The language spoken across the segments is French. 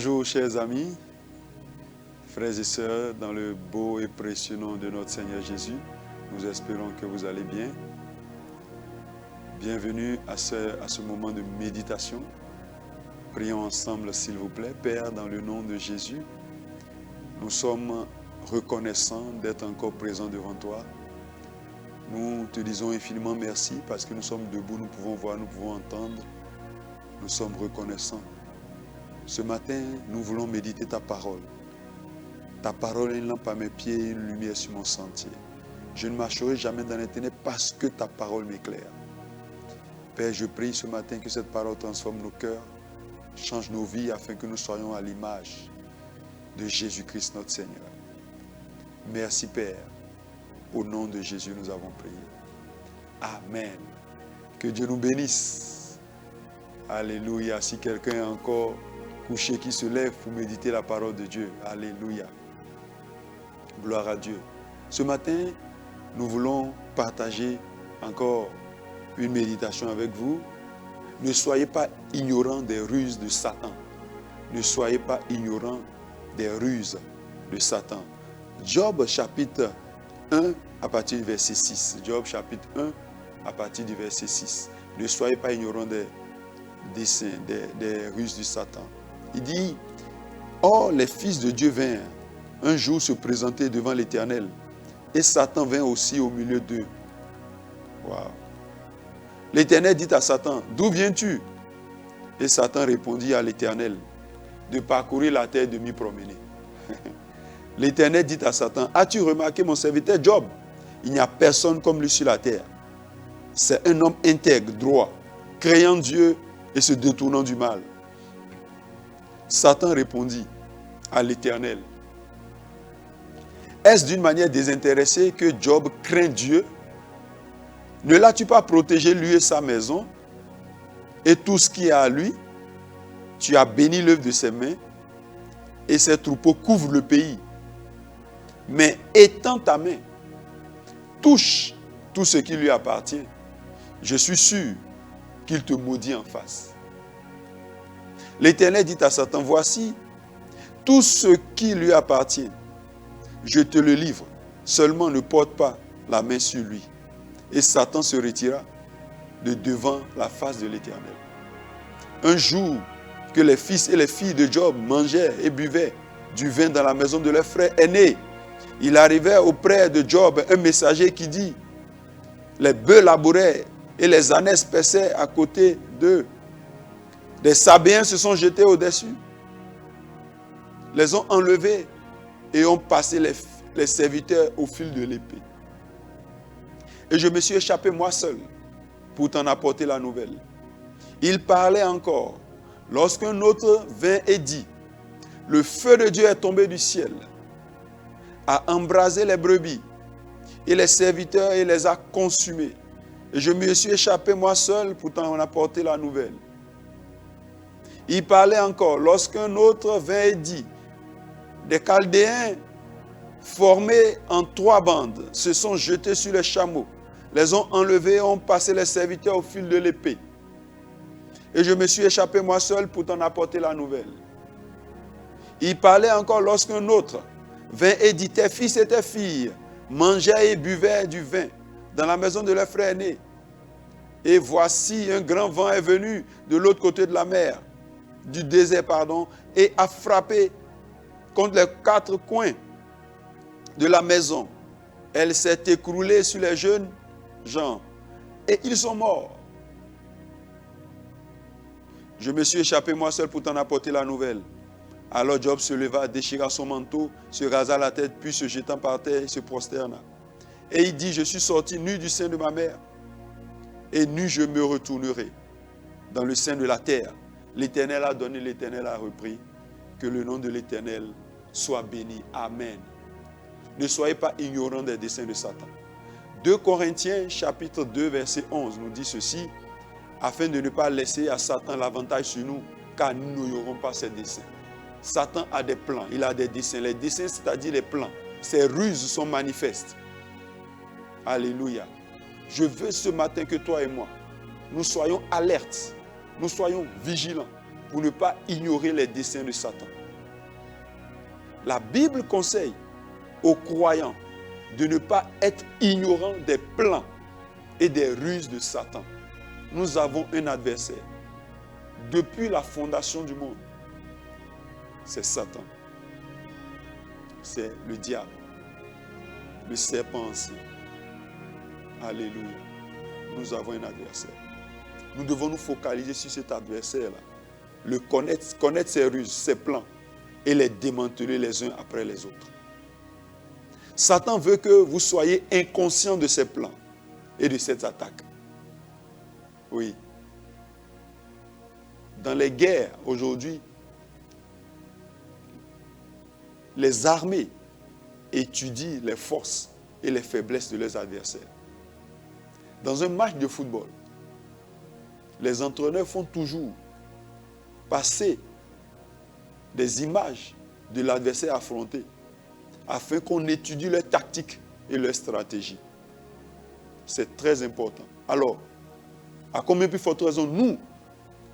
Bonjour chers amis, frères et sœurs, dans le beau et précieux nom de notre Seigneur Jésus, nous espérons que vous allez bien. Bienvenue à ce moment de méditation. Prions ensemble s'il vous plaît. Père, dans le nom de Jésus, nous sommes reconnaissants d'être encore présents devant toi. Nous te disons infiniment merci parce que nous sommes debout, nous pouvons voir, nous pouvons entendre. Nous sommes reconnaissants. Ce matin, nous voulons méditer ta parole. Ta parole est une lampe à mes pieds et une lumière sur mon sentier. Je ne marcherai jamais dans les ténèbres parce que ta parole m'éclaire. Père, je prie ce matin que cette parole transforme nos cœurs, change nos vies afin que nous soyons à l'image de Jésus-Christ notre Seigneur. Merci Père. Au nom de Jésus, nous avons prié. Amen. Que Dieu nous bénisse. Alléluia. Si quelqu'un est encore couché qui se lève pour méditer la parole de Dieu. Alléluia. Gloire à Dieu. Ce matin, nous voulons partager encore une méditation avec vous. Ne soyez pas ignorants des ruses de Satan. Ne soyez pas ignorants des ruses de Satan. Job chapitre 1 à partir du verset 6. Job chapitre 1 à partir du verset 6. Ne soyez pas ignorants des desseins, des ruses de Satan. Il dit, or les fils de Dieu vinrent un jour se présenter devant l'Éternel. Et Satan vint aussi au milieu d'eux. Wow. L'Éternel dit à Satan, d'où viens-tu? Et Satan répondit à l'Éternel, de parcourir la terre et de m'y promener. L'Éternel dit à Satan, as-tu remarqué mon serviteur Job? Il n'y a personne comme lui sur la terre. C'est un homme intègre, droit, craignant Dieu et se détournant du mal. Satan répondit à l'Éternel, est-ce d'une manière désintéressée que Job craint Dieu? Ne l'as-tu pas protégé lui et sa maison et tout ce qui est à lui? Tu as béni l'œuvre de ses mains et ses troupeaux couvrent le pays. Mais étends ta main, touche tout ce qui lui appartient. Je suis sûr qu'il te maudit en face. L'Éternel dit à Satan, voici tout ce qui lui appartient. Je te le livre, seulement ne porte pas la main sur lui. Et Satan se retira de devant la face de l'Éternel. Un jour que les fils et les filles de Job mangeaient et buvaient du vin dans la maison de leur frère aîné, il arrivait auprès de Job un messager qui dit, les bœufs labouraient et les ânesses paissaient à côté d'eux. Des Sabéens se sont jetés au-dessus, les ont enlevés et ont passé les serviteurs au fil de l'épée. Et je me suis échappé moi seul pour t'en apporter la nouvelle. Il parlait encore lorsqu'un autre vint et dit, le feu de Dieu est tombé du ciel, a embrasé les brebis et les serviteurs et les a consumés. Et je me suis échappé moi seul pour t'en apporter la nouvelle. Il parlait encore lorsqu'un autre vint et dit, des Chaldéens formés en 3 bandes se sont jetés sur les chameaux, les ont enlevés et ont passé les serviteurs au fil de l'épée. Et je me suis échappé moi seul pour t'en apporter la nouvelle. Il parlait encore lorsqu'un autre vint et dit, tes fils et tes filles mangeaient et buvaient du vin dans la maison de leur frère aîné. Et voici un grand vent est venu de l'autre côté de la mer, du désert, et a frappé contre les 4 coins de la maison. Elle s'est écroulée sur les jeunes gens et ils sont morts. Je me suis échappé moi seul pour t'en apporter la nouvelle. Alors Job se leva, déchira son manteau, se rasa la tête, puis se jetant par terre, il se prosterna. Et il dit, je suis sorti nu du sein de ma mère, et nu je me retournerai dans le sein de la terre. L'Éternel a donné, l'Éternel a repris. Que le nom de l'Éternel soit béni. Amen. Ne soyez pas ignorants des desseins de Satan. 2 Corinthiens chapitre 2 verset 11 nous dit ceci, afin de ne pas laisser à Satan l'avantage sur nous, car nous n'ignorons pas ses desseins. Satan a des plans, il a des desseins. Les desseins, c'est-à-dire les plans. Ses ruses sont manifestes. Alléluia. Je veux ce matin que toi et moi, nous soyons alertes, nous soyons vigilants pour ne pas ignorer les desseins de Satan. La Bible conseille aux croyants de ne pas être ignorants des plans et des ruses de Satan. Nous avons un adversaire. Depuis la fondation du monde, c'est Satan. C'est le diable, le serpent ancien. Alléluia. Nous avons un adversaire. Nous devons nous focaliser sur cet adversaire-là. Le connaître ses ruses, ses plans et les démanteler les uns après les autres. Satan veut que vous soyez inconscient de ses plans et de cette attaque. Oui. Dans les guerres, aujourd'hui, les armées étudient les forces et les faiblesses de leurs adversaires. Dans un match de football, les entraîneurs font toujours passer des images de l'adversaire affronté afin qu'on étudie leurs tactiques et leurs stratégies. C'est très important. Alors, à combien plus forte raison, nous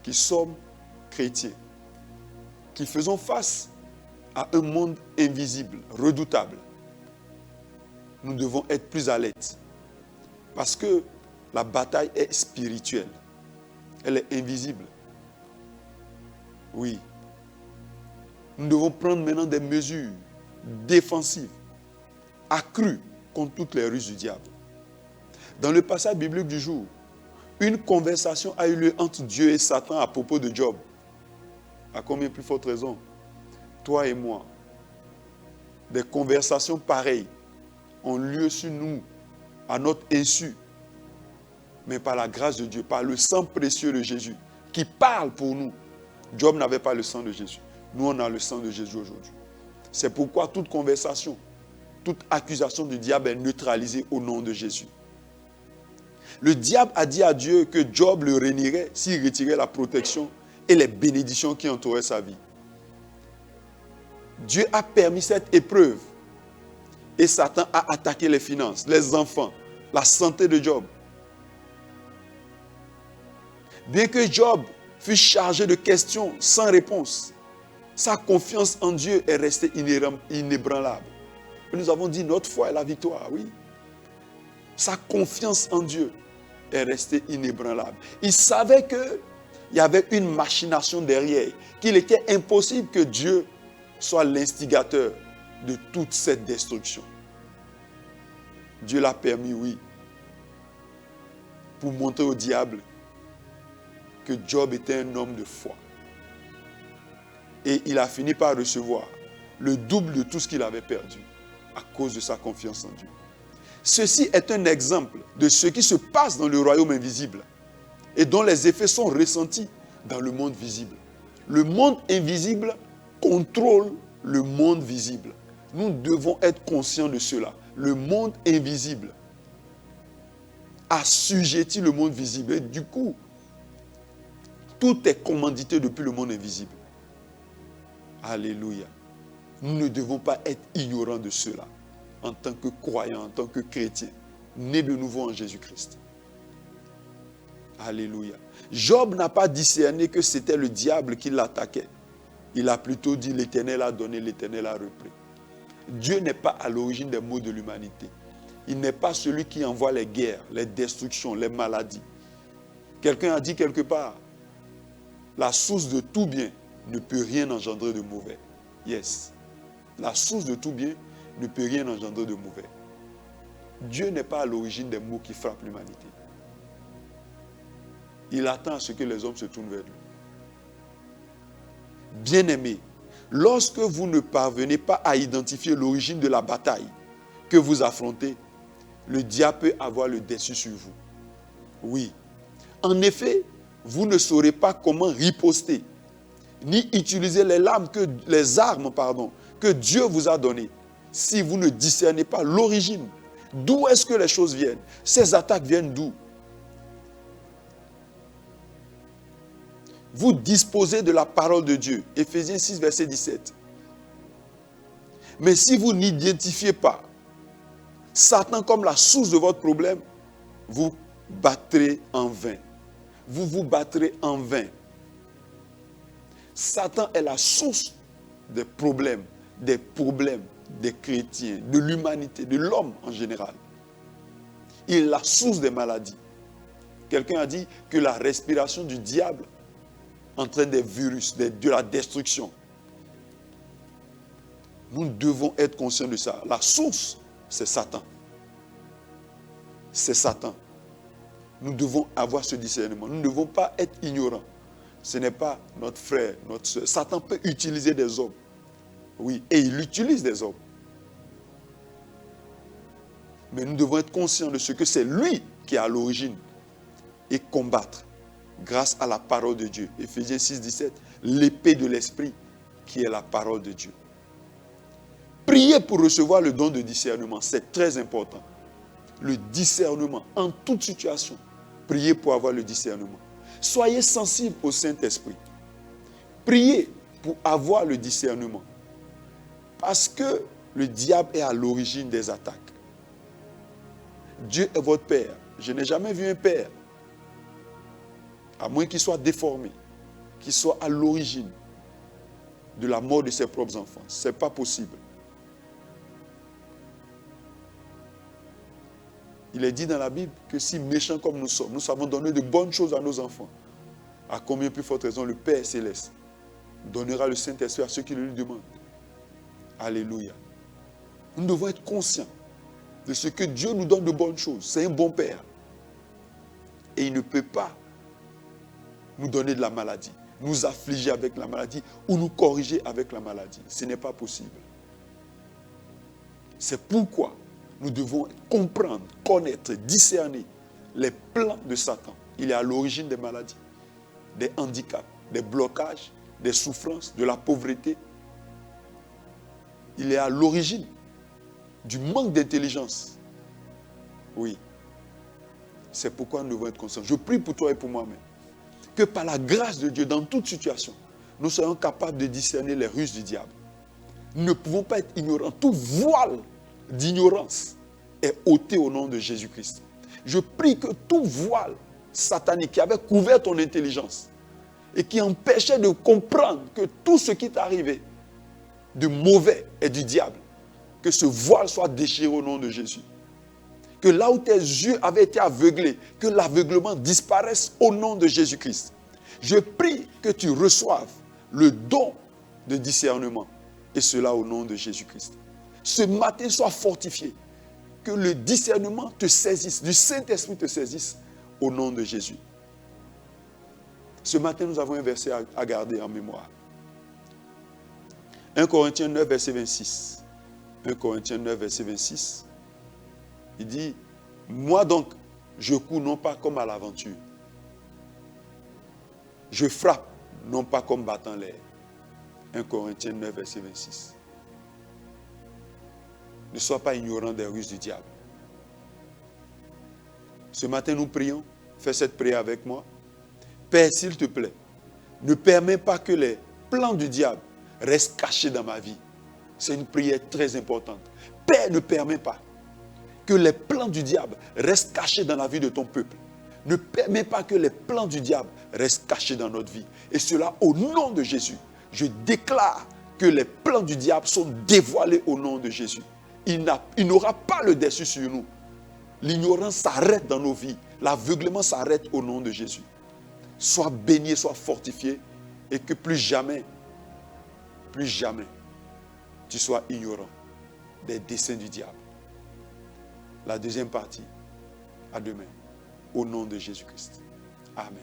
qui sommes chrétiens, qui faisons face à un monde invisible, redoutable, nous devons être plus alertes. Parce que la bataille est spirituelle. Elle est invisible. Oui. Nous devons prendre maintenant des mesures défensives, accrues contre toutes les ruses du diable. Dans le passage biblique du jour, une conversation a eu lieu entre Dieu et Satan à propos de Job. À combien plus forte raison, toi et moi, des conversations pareilles ont lieu sur nous, à notre insu, mais par la grâce de Dieu, par le sang précieux de Jésus, qui parle pour nous. Job n'avait pas le sang de Jésus. Nous, on a le sang de Jésus aujourd'hui. C'est pourquoi toute conversation, toute accusation du diable est neutralisée au nom de Jésus. Le diable a dit à Dieu que Job le réunirait s'il retirait la protection et les bénédictions qui entouraient sa vie. Dieu a permis cette épreuve et Satan a attaqué les finances, les enfants, la santé de Job. Bien que Job fut chargé de questions sans réponse, sa confiance en Dieu est restée inébranlable. Et nous avons dit notre foi est la victoire, oui. Sa confiance en Dieu est restée inébranlable. Il savait qu'il y avait une machination derrière, qu'il était impossible que Dieu soit l'instigateur de toute cette destruction. Dieu l'a permis, oui, pour montrer au diable que Job était un homme de foi. Et il a fini par recevoir le double de tout ce qu'il avait perdu à cause de sa confiance en Dieu. Ceci est un exemple de ce qui se passe dans le royaume invisible et dont les effets sont ressentis dans le monde visible. Le monde invisible contrôle le monde visible. Nous devons être conscients de cela. Le monde invisible assujettit le monde visible. Et du coup, tout est commandité depuis le monde invisible. Alléluia. Nous ne devons pas être ignorants de cela en tant que croyants, en tant que chrétiens, nés de nouveau en Jésus-Christ. Alléluia. Job n'a pas discerné que c'était le diable qui l'attaquait. Il a plutôt dit l'Éternel a donné, l'Éternel a repris. Dieu n'est pas à l'origine des maux de l'humanité. Il n'est pas celui qui envoie les guerres, les destructions, les maladies. Quelqu'un a dit quelque part, la source de tout bien ne peut rien engendrer de mauvais. Yes. La source de tout bien ne peut rien engendrer de mauvais. Dieu n'est pas à l'origine des maux qui frappent l'humanité. Il attend à ce que les hommes se tournent vers lui. Bien-aimés, lorsque vous ne parvenez pas à identifier l'origine de la bataille que vous affrontez, le diable peut avoir le dessus sur vous. Oui. En effet, vous ne saurez pas comment riposter, ni utiliser les armes que Dieu vous a données, si vous ne discernez pas l'origine. D'où est-ce que les choses viennent? Ces attaques viennent d'où? Vous disposez de la parole de Dieu. Éphésiens 6, verset 17. Mais si vous n'identifiez pas Satan comme la source de votre problème, vous battrez en vain. Vous vous battrez en vain. Satan est la source des problèmes, des problèmes des chrétiens, de l'humanité, de l'homme en général. Il est la source des maladies. Quelqu'un a dit que la respiration du diable entraîne des virus, de la destruction. Nous devons être conscients de ça. La source, c'est Satan. C'est Satan. Nous devons avoir ce discernement. Nous ne devons pas être ignorants. Ce n'est pas notre frère, notre soeur. Satan peut utiliser des hommes. Oui, et il utilise des hommes. Mais nous devons être conscients de ce que c'est lui qui est à l'origine et combattre grâce à la parole de Dieu. Éphésiens 6, 17, l'épée de l'esprit qui est la parole de Dieu. Priez pour recevoir le don de discernement, c'est très important. Le discernement en toute situation. Priez pour avoir le discernement. Soyez sensibles au Saint-Esprit. Priez pour avoir le discernement. Parce que le diable est à l'origine des attaques. Dieu est votre Père. Je n'ai jamais vu un père, à moins qu'il soit déformé, qu'il soit à l'origine de la mort de ses propres enfants. Ce n'est pas possible. Il est dit dans la Bible que si méchants comme nous sommes, nous savons donner de bonnes choses à nos enfants, à combien plus forte raison le Père Céleste donnera le Saint-Esprit à ceux qui le lui demandent. Alléluia. Nous devons être conscients de ce que Dieu nous donne de bonnes choses. C'est un bon Père. Et il ne peut pas nous donner de la maladie, nous affliger avec la maladie ou nous corriger avec la maladie. Ce n'est pas possible. C'est pourquoi nous devons comprendre, connaître, discerner les plans de Satan. Il est à l'origine des maladies, des handicaps, des blocages, des souffrances, de la pauvreté. Il est à l'origine du manque d'intelligence. Oui. C'est pourquoi nous devons être conscients. Je prie pour toi et pour moi-même. Que par la grâce de Dieu, dans toute situation, nous soyons capables de discerner les ruses du diable. Nous ne pouvons pas être ignorants. Tout voile d'ignorance est ôté au nom de Jésus-Christ. Je prie que tout voile satanique qui avait couvert ton intelligence et qui empêchait de comprendre que tout ce qui t'est arrivé de mauvais est du diable, que ce voile soit déchiré au nom de Jésus. Que là où tes yeux avaient été aveuglés, que l'aveuglement disparaisse au nom de Jésus-Christ. Je prie que tu reçoives le don de discernement, et cela au nom de Jésus-Christ. Ce matin, sois fortifié. Que le discernement te saisisse, du Saint-Esprit te saisisse au nom de Jésus. Ce matin, nous avons un verset à garder en mémoire. 1 Corinthiens 9, verset 26. 1 Corinthiens 9, verset 26. Il dit, moi donc, je cours non pas comme à l'aventure. Je frappe non pas comme battant l'air. 1 Corinthiens 9, verset 26. Ne sois pas ignorant des ruses du diable. Ce matin, nous prions. Fais cette prière avec moi. Père, s'il te plaît, ne permets pas que les plans du diable restent cachés dans ma vie. C'est une prière très importante. Père, ne permets pas que les plans du diable restent cachés dans la vie de ton peuple. Ne permets pas que les plans du diable restent cachés dans notre vie. Et cela au nom de Jésus. Je déclare que les plans du diable sont dévoilés au nom de Jésus. Il n'aura pas le dessus sur nous. L'ignorance s'arrête dans nos vies. L'aveuglement s'arrête au nom de Jésus. Sois béni, sois fortifié et que plus jamais, tu sois ignorant des desseins du diable. La deuxième partie, à demain, au nom de Jésus-Christ. Amen.